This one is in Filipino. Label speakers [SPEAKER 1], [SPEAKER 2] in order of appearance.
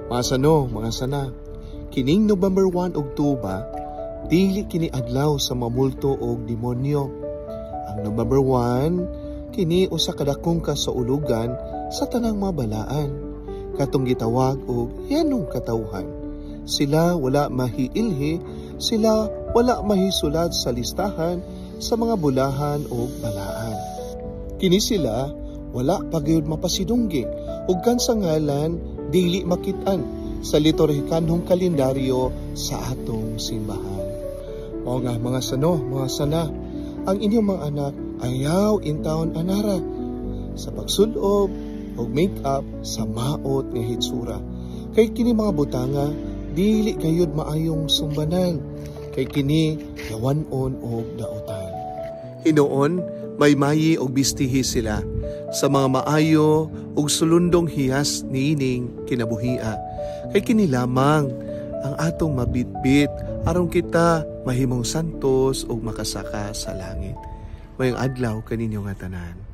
[SPEAKER 1] Mga sano, mga sana, kining November 1 og 2 ba, dili kini adlaw sa mamulto og demonyo. Ang November 1, kini usa ka dakong kasaulugan sa tanang mabalaan. Katong gitawag og yanong katawhan. Sila wala mahiilhi, sila wala mahisulad sa listahan sa mga bulahan o balaan. Kini sila wala pagayod mapasidunggi ug kan sa ngalan dili makitaan sa liturhikanhong kalendaryo sa atong simbahan. O nga mga sano, mga sana, ang inyong mga anak ayaw intawon anara sa pagsulob o make-up sa maot nga hitsura. Kay kini mga butanga dili gayud maayong sumbanan, kay kini yawanon og dautan. Hinoon may mayi og bistihi sila sa mga maayo ug sulundong hiyas niining kinabuhia. Kay kini lamang ang atong mabitbit aron kita mahimong santos ug makasaka sa langit. Mayong adlaw kaninyo nga tanan.